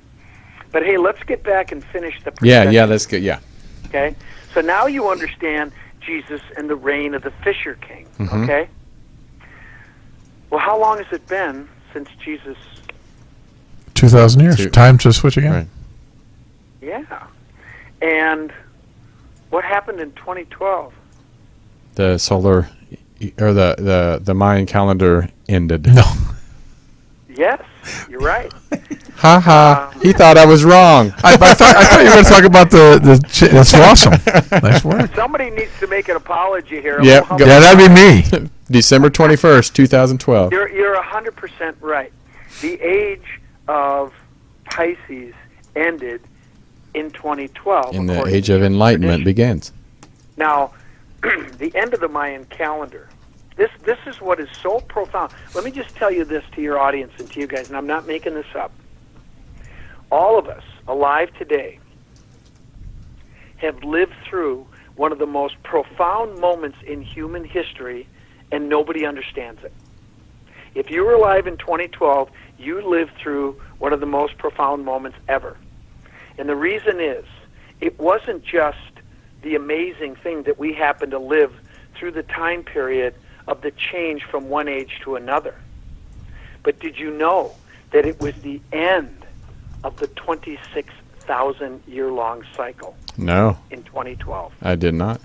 [SPEAKER 3] But hey, let's get back and finish the...
[SPEAKER 1] Yeah, that's good, yeah.
[SPEAKER 3] Okay? So now you understand Jesus and the reign of the Fisher King. Okay? Well, how long has it been since Jesus...
[SPEAKER 2] 2,000 years. Time to switch again.
[SPEAKER 1] Right.
[SPEAKER 3] Yeah. And what happened in 2012?
[SPEAKER 1] The solar, or the Mayan calendar ended.
[SPEAKER 2] No.
[SPEAKER 3] Yes, you're right.
[SPEAKER 1] Ha ha! He thought I was wrong.
[SPEAKER 2] I thought you were going to talk about that's awesome. Nice work.
[SPEAKER 3] Somebody needs to make an apology here.
[SPEAKER 1] Yep.
[SPEAKER 2] Yeah, that'd be me.
[SPEAKER 1] December 21st, 2012.
[SPEAKER 3] You're 100% right. The age of Pisces ended in 2012.
[SPEAKER 1] And the
[SPEAKER 3] according
[SPEAKER 1] age
[SPEAKER 3] to
[SPEAKER 1] of enlightenment
[SPEAKER 3] tradition.
[SPEAKER 1] begins.
[SPEAKER 3] Now, the end of the Mayan calendar. This is what is so profound. Let me just tell you this to your audience and to you guys, and I'm not making this up. All of us alive today have lived through one of the most profound moments in human history, and nobody understands it. If you were alive in 2012, you lived through one of the most profound moments ever. And the reason is, it wasn't just the amazing thing that we happened to live through the time period of the change from one age to another. But did you know that it was the end of the 26,000-year-long cycle?
[SPEAKER 1] No.
[SPEAKER 3] In 2012.
[SPEAKER 1] I did not.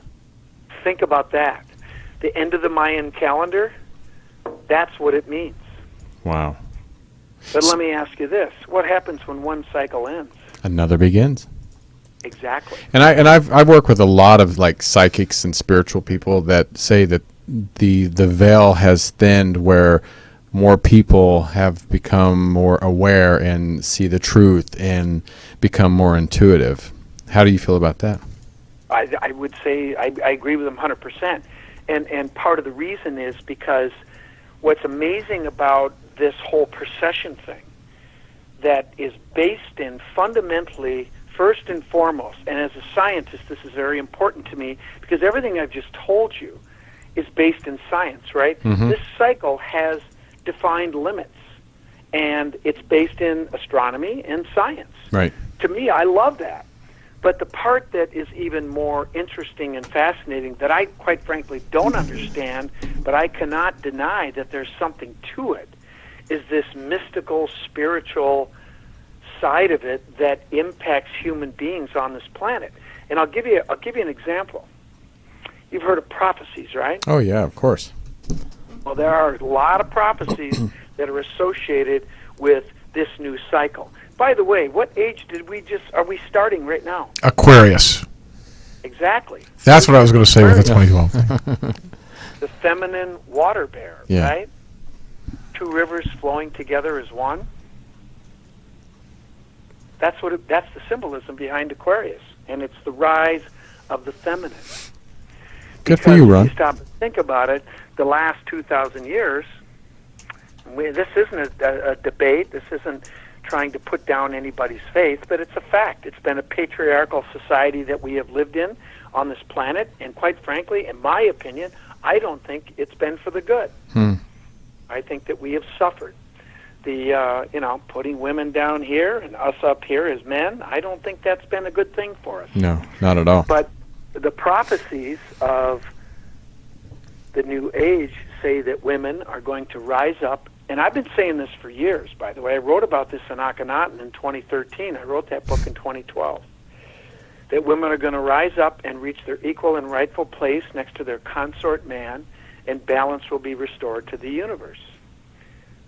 [SPEAKER 3] Think about that. The end of the Mayan calendar, that's what it means.
[SPEAKER 1] Wow.
[SPEAKER 3] But let me ask you this. What happens when one cycle ends?
[SPEAKER 1] Another begins.
[SPEAKER 3] Exactly.
[SPEAKER 1] And I've worked with a lot of like psychics and spiritual people that say that the veil has thinned where more people have become more aware and see the truth and become more intuitive. How do you feel about that?
[SPEAKER 3] I would say I agree with them 100%. And part of the reason is because what's amazing about this whole procession thing that is based in fundamentally, first and foremost, and as a scientist this is very important to me because everything I've just told you is based in science, right? This cycle has defined limits, and it's based in astronomy and science.
[SPEAKER 1] Right.
[SPEAKER 3] To me, I love that. But the part that is even more interesting and fascinating that I, quite frankly, don't understand, but I cannot deny that there's something to it, is this mystical, spiritual side of it that impacts human beings on this planet. And I'll give you an example. You've heard of prophecies, right?
[SPEAKER 1] Oh, yeah, of course.
[SPEAKER 3] Well, there are a lot of prophecies that are associated with this new cycle. By the way, what age are we starting right now?
[SPEAKER 2] Aquarius.
[SPEAKER 3] Exactly.
[SPEAKER 2] That's what I was going to say with the 2012 thing.
[SPEAKER 3] The feminine water bear,
[SPEAKER 1] Yeah.
[SPEAKER 3] right? Two rivers flowing together as one. That's the symbolism behind Aquarius, and it's the rise of the feminine.
[SPEAKER 1] Good for you, Ron.
[SPEAKER 3] If you stop and think about it, the last 2,000 years, this isn't a debate, this isn't trying to put down anybody's faith, but it's a fact. It's been a patriarchal society that we have lived in on this planet, and quite frankly, in my opinion, I don't think it's been for the good. I think that we have suffered. Putting women down here and us up here as men, I don't think that's been a good thing for us.
[SPEAKER 1] No, not at all.
[SPEAKER 3] But the prophecies of the New Age say that women are going to rise up, and I've been saying this for years, by the way. I wrote about this in Akhenaten in 2013. I wrote that book in 2012. That women are going to rise up and reach their equal and rightful place next to their consort man, and balance will be restored to the universe.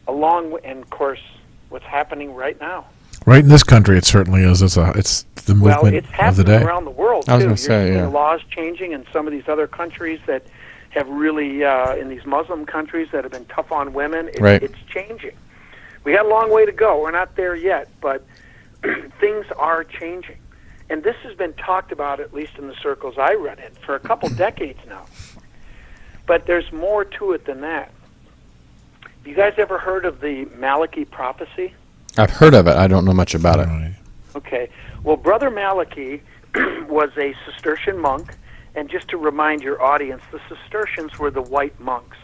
[SPEAKER 3] And of course, what's happening right now.
[SPEAKER 2] Right in this country, it certainly is. It's the movement
[SPEAKER 3] Well, it's
[SPEAKER 2] of the
[SPEAKER 3] happening
[SPEAKER 2] day.
[SPEAKER 3] around the world, too.
[SPEAKER 1] I was gonna
[SPEAKER 3] You're
[SPEAKER 1] say,
[SPEAKER 3] seeing
[SPEAKER 1] yeah.
[SPEAKER 3] laws changing in some of these other countries that have really, in these Muslim countries that have been tough on women.
[SPEAKER 1] Right.
[SPEAKER 3] It's changing. We got a long way to go. We're not there yet, but things are changing. And this has been talked about, at least in the circles I run in, for a couple decades now. But there's more to it than that. Have you guys ever heard of the Malachy prophecy?
[SPEAKER 1] I've heard of it. I don't know much about it.
[SPEAKER 3] Okay. Well, Brother Malachy was a Cistercian monk, and just to remind your audience, the Cistercians were the white monks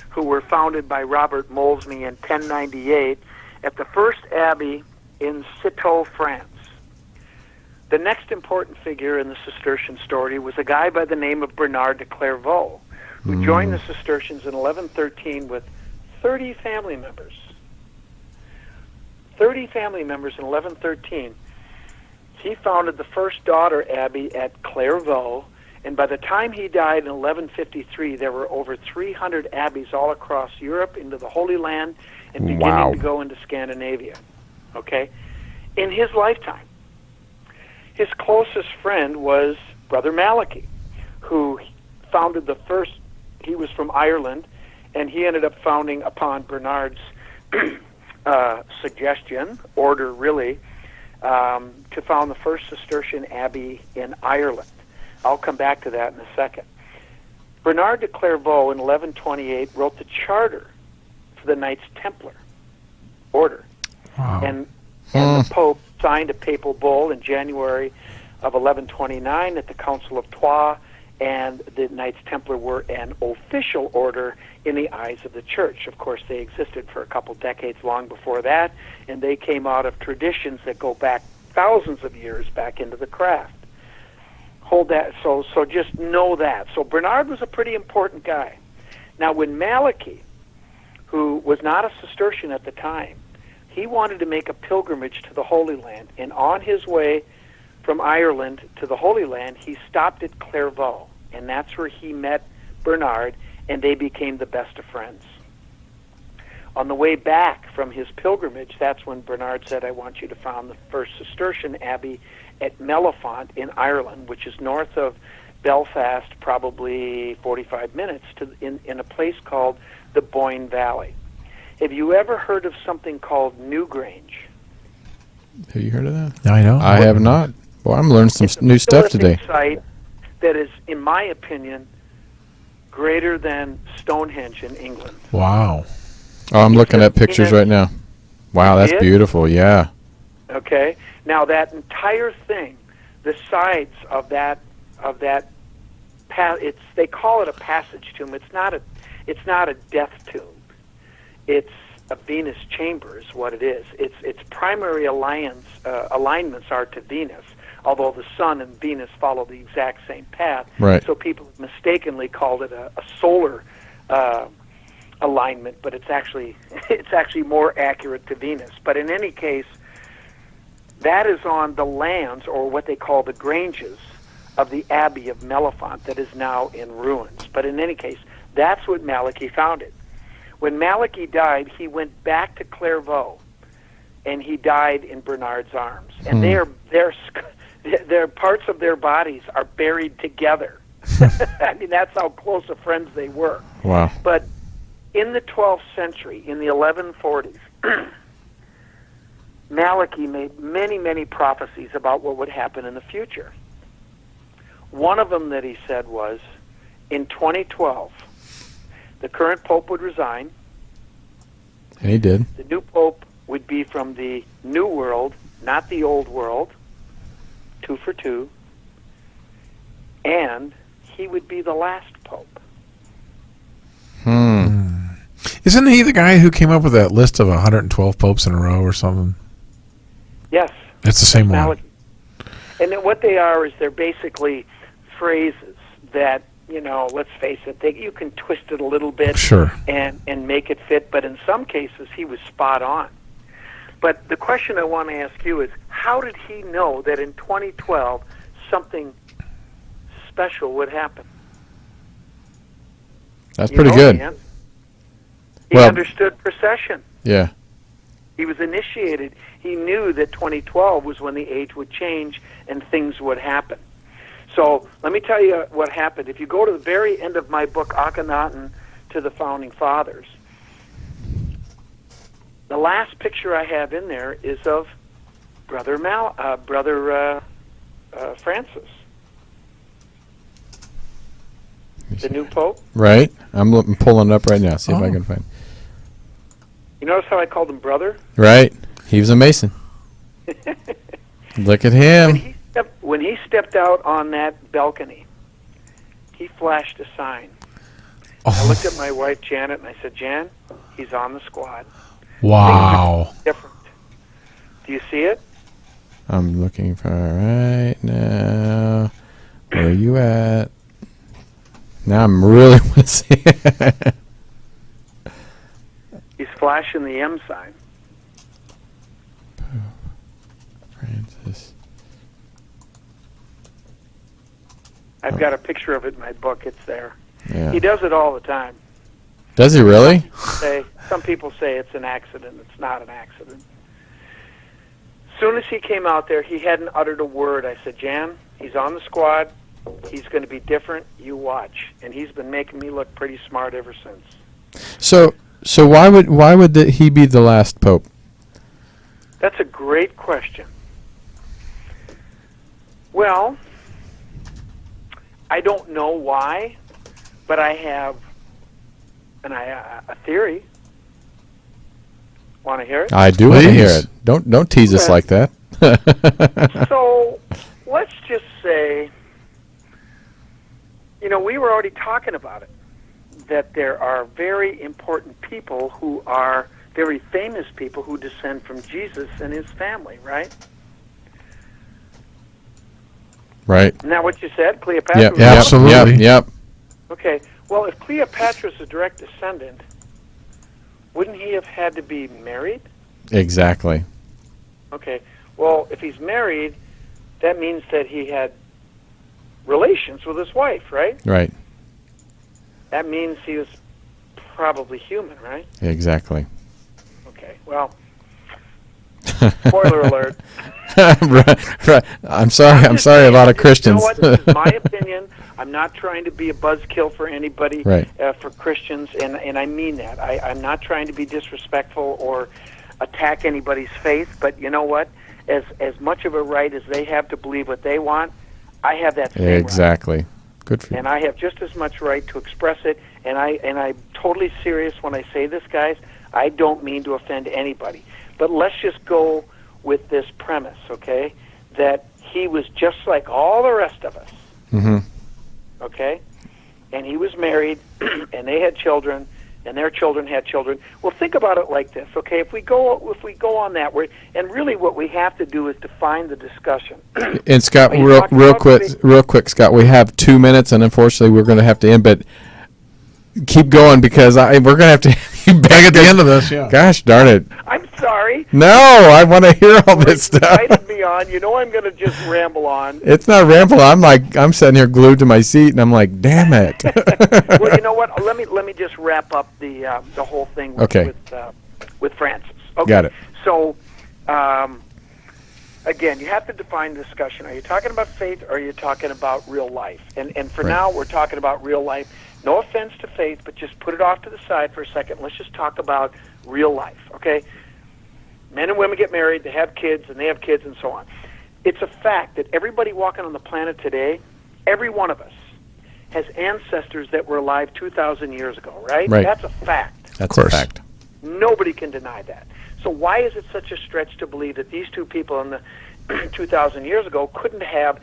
[SPEAKER 3] who were founded by Robert Molesme in 1098 at the first abbey in Citeaux, France. The next important figure in the Cistercian story was a guy by the name of Bernard de Clairvaux, who joined the Cistercians in 1113 with 30 family members. 30 family members in 1113. He founded the first daughter abbey at Clairvaux, and by the time he died in 1153, there were over 300 abbeys all across Europe into the Holy Land and beginning to go into Scandinavia. Okay? In his lifetime. His closest friend was Brother Malachy, who founded the first, he was from Ireland, and he ended up founding upon Bernard's suggestion, order really, to found the first Cistercian abbey in Ireland. I'll come back to that in a second. Bernard de Clairvaux in 1128 wrote the charter for the Knights Templar order.
[SPEAKER 2] Wow.
[SPEAKER 3] And the Pope signed a papal bull in January of 1129 at the Council of Troyes, and the Knights Templar were an official order in the eyes of the Church. Of course, they existed for a couple decades long before that, and they came out of traditions that go back thousands of years back into the craft. Hold that, so just know that. So Bernard was a pretty important guy. Now, when Malachy, who was not a Cistercian at the time, he wanted to make a pilgrimage to the Holy Land, and on his way from Ireland to the Holy Land, he stopped at Clairvaux, and that's where he met Bernard, and they became the best of friends. On the way back from his pilgrimage, that's when Bernard said, I want you to found the first Cistercian abbey at Mellifont in Ireland, which is north of Belfast, probably 45 minutes, in a place called the Boyne Valley. Have you ever heard of something called Newgrange?
[SPEAKER 1] Have you heard of that?
[SPEAKER 2] I know.
[SPEAKER 1] I have not. Well, I'm learning some new stuff today.
[SPEAKER 3] It's a site that is, in my opinion, greater than Stonehenge in England.
[SPEAKER 2] Wow.
[SPEAKER 1] Oh, I'm looking at pictures right now. Wow, that's beautiful. Yeah.
[SPEAKER 3] Okay. Now that entire thing, the sides of that they call it a passage tomb. It's not a death tomb. It's a Venus chamber is what it is. Its primary alignments are to Venus, although the Sun and Venus follow the exact same path.
[SPEAKER 1] Right.
[SPEAKER 3] So people mistakenly called it a solar alignment, but it's actually more accurate to Venus. But in any case, that is on the lands, or what they call the granges, of the Abbey of Mellifont that is now in ruins. But in any case, that's what Malachy founded. When Malachy died, he went back to Clairvaux, and he died in Bernard's arms. And their parts of their bodies are buried together. I mean, that's how close of friends they were.
[SPEAKER 1] Wow.
[SPEAKER 3] But in the 12th century, in the 1140s, Malachy made many, many prophecies about what would happen in the future. One of them that he said was, in 2012, the current pope would resign.
[SPEAKER 1] And he did.
[SPEAKER 3] The new pope would be from the New World, not the Old World, 2 for 2, and he would be the last pope.
[SPEAKER 2] Isn't he the guy who came up with that list of 112 popes in a row or something?
[SPEAKER 3] Yes.
[SPEAKER 2] It's the same one.
[SPEAKER 3] And then what they are is they're basically phrases that, you know, let's face it, you can twist it a little bit and make it fit, but in some cases he was spot on. But the question I want to ask you is, how did he know that in 2012 something special would happen?
[SPEAKER 1] That's pretty good.
[SPEAKER 3] He understood precession.
[SPEAKER 1] Yeah.
[SPEAKER 3] He was initiated. He knew that 2012 was when the age would change and things would happen. So let me tell you what happened. If you go to the very end of my book, Akhenaten to the Founding Fathers, the last picture I have in there is of Brother Francis, the new pope.
[SPEAKER 1] Right. I'm pulling it up right now. See if I can find it.
[SPEAKER 3] You notice how I called him brother?
[SPEAKER 1] Right. He was a Mason. Look at him.
[SPEAKER 3] When he stepped out on that balcony, he flashed a sign. I looked at my wife, Janet, and I said, Jan, he's on the squad.
[SPEAKER 2] Wow.
[SPEAKER 3] Different. Do you see it?
[SPEAKER 1] I'm looking for right now. Where are you at? Now I'm really want to see it.
[SPEAKER 3] He's flashing the M sign.
[SPEAKER 1] Francis.
[SPEAKER 3] I've got a picture of it in my book. It's there.
[SPEAKER 1] Yeah.
[SPEAKER 3] He does it all the time.
[SPEAKER 1] Does he really?
[SPEAKER 3] Some people say it's an accident. It's not an accident. As soon as he came out there, he hadn't uttered a word. I said, Jan, he's on the squad. He's going to be different. You watch. And he's been making me look pretty smart ever since.
[SPEAKER 1] So why would he be the last pope?
[SPEAKER 3] That's a great question. Well, I don't know why, but I have a theory. Want to hear it?
[SPEAKER 1] I do want to hear it. Don't tease us like that.
[SPEAKER 3] So let's just say, we were already talking about it, that there are very important people who are very famous people who descend from Jesus and his family, right?
[SPEAKER 1] Right.
[SPEAKER 3] Isn't that what you said? Cleopatra?
[SPEAKER 1] Yep.
[SPEAKER 2] Absolutely.
[SPEAKER 1] Yep.
[SPEAKER 3] Okay. Well, if Cleopatra is a direct descendant, wouldn't he have had to be married?
[SPEAKER 1] Exactly.
[SPEAKER 3] Okay. Well, if he's married, that means that he had relations with his wife, right?
[SPEAKER 1] Right.
[SPEAKER 3] That means he was probably human, right?
[SPEAKER 1] Exactly.
[SPEAKER 3] Okay. Well, spoiler alert.
[SPEAKER 1] Right. I'm sorry. A lot of Christians.
[SPEAKER 3] You know what? This is my opinion. I'm not trying to be a buzzkill for anybody,
[SPEAKER 1] right.
[SPEAKER 3] For Christians, and I mean that. I'm not trying to be disrespectful or attack anybody's faith, but you know what? As much of a right as they have to believe what they want, I have that same
[SPEAKER 1] exactly.
[SPEAKER 3] right.
[SPEAKER 1] Good for you.
[SPEAKER 3] And I have just as much right to express it, and I'm totally serious when I say this, guys. I don't mean to offend anybody. But let's just go with this premise, okay, that he was just like all the rest of us, okay, and he was married, and they had children, and their children had children. Well, think about it like this, okay? If we go on that way, and really what we have to do is define the discussion.
[SPEAKER 1] And Scott, real quick, Scott, we have 2 minutes, and unfortunately we're going to have to end, but keep going because we're going to have to you back at the end of this. Yeah. Gosh darn it.
[SPEAKER 3] I'm sorry.
[SPEAKER 1] No, I want to hear all this stuff.
[SPEAKER 3] Invited me on. I'm going to just ramble on.
[SPEAKER 1] It's not ramble. I'm sitting here glued to my seat, and I'm like, damn it.
[SPEAKER 3] Well, you know what? Let me just wrap up the whole thing with Francis. Okay.
[SPEAKER 1] Got it.
[SPEAKER 3] So, again, you have to define the discussion. Are you talking about faith, or are you talking about real life? And for now, we're talking about real life. No offense to faith, but just put it off to the side for a second. Let's just talk about real life, okay? Men and women get married, they have kids, and so on. It's a fact that everybody walking on the planet today, every one of us, has ancestors that were alive 2,000 years ago, right?
[SPEAKER 1] Right.
[SPEAKER 3] That's a fact.
[SPEAKER 1] That's a fact.
[SPEAKER 3] Nobody can deny that. So why is it such a stretch to believe that these two people in the 2,000 years ago couldn't have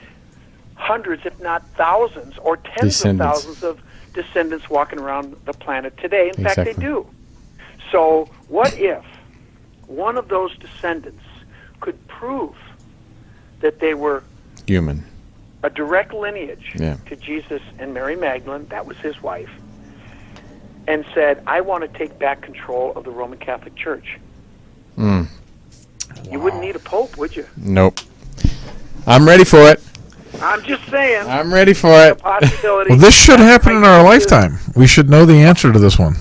[SPEAKER 3] hundreds, if not thousands, or tens of thousands of descendants walking around the planet today? In fact, they do. So what if one of those descendants could prove that they were
[SPEAKER 1] human,
[SPEAKER 3] a direct lineage to Jesus and Mary Magdalene, that was his wife, and said, I want to take back control of the Roman Catholic Church? You wouldn't need a pope, would you?
[SPEAKER 1] Nope. I'm ready for it.
[SPEAKER 3] I'm just saying.
[SPEAKER 1] I'm ready for it.
[SPEAKER 3] Possibility.
[SPEAKER 2] Well, this should happen in our lifetime. We should know the answer to this one.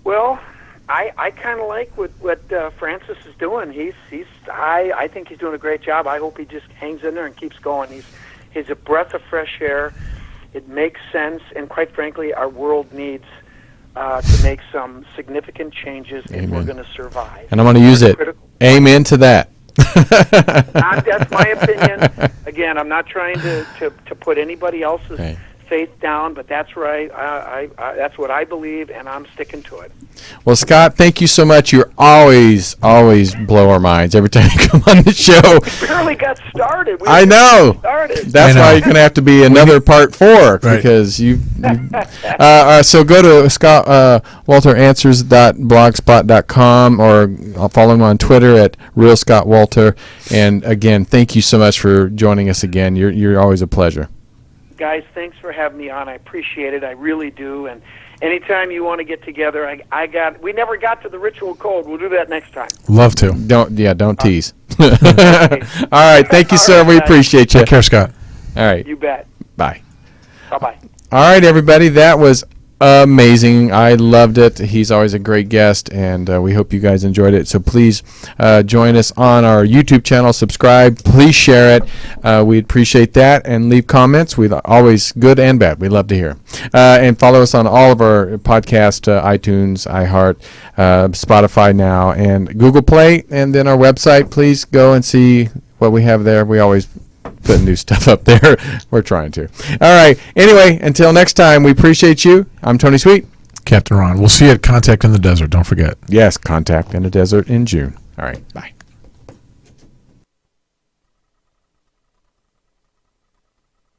[SPEAKER 3] Well, I kind of like what Francis is doing. I think he's doing a great job. I hope he just hangs in there and keeps going. He's a breath of fresh air. It makes sense, and quite frankly, our world needs to make some significant changes if we're going to survive.
[SPEAKER 1] And I'm going to use it. Amen to that.
[SPEAKER 3] That's my opinion. Again, I'm not trying to put anybody else's faith down, but that's right. I that's what I believe, and I'm sticking to it.
[SPEAKER 1] Well, Scott, thank you so much. You always blow our minds every time you come on the show.
[SPEAKER 3] We barely got started.
[SPEAKER 1] I know. That's why you're going to have to be another part 4 because you. So go to scottwolteranswers.blogspot.com or I'll follow him on Twitter at Real Scott Wolter. And again, thank you so much for joining us again. You're always a pleasure.
[SPEAKER 3] Guys, thanks for having me on. I appreciate it. I really do. And anytime you want to get together, we never got to the ritual code. We'll do that next time.
[SPEAKER 2] Love to.
[SPEAKER 1] Don't tease. All right. Thank you, sir. We appreciate you.
[SPEAKER 2] Take care, Scott.
[SPEAKER 1] All right.
[SPEAKER 3] You bet.
[SPEAKER 1] Bye.
[SPEAKER 3] Bye-bye.
[SPEAKER 1] All right, everybody. That was amazing. I loved it. He's always a great guest, and we hope you guys enjoyed it. So please join us on our YouTube channel. Subscribe. Please share it. We'd appreciate that. And leave comments. We'd always, good and bad. We'd love to hear. And follow us on all of our podcast, iTunes, iHeart, Spotify now, and Google Play. And then our website. Please go and see what we have there. We always put new stuff up there. We're trying to. All right. Anyway, until next time, we appreciate you. I'm Tony Sweet.
[SPEAKER 2] Captain Ron. We'll see you at Contact in the Desert. Don't forget.
[SPEAKER 1] Yes, Contact in the Desert in June. All right. Bye.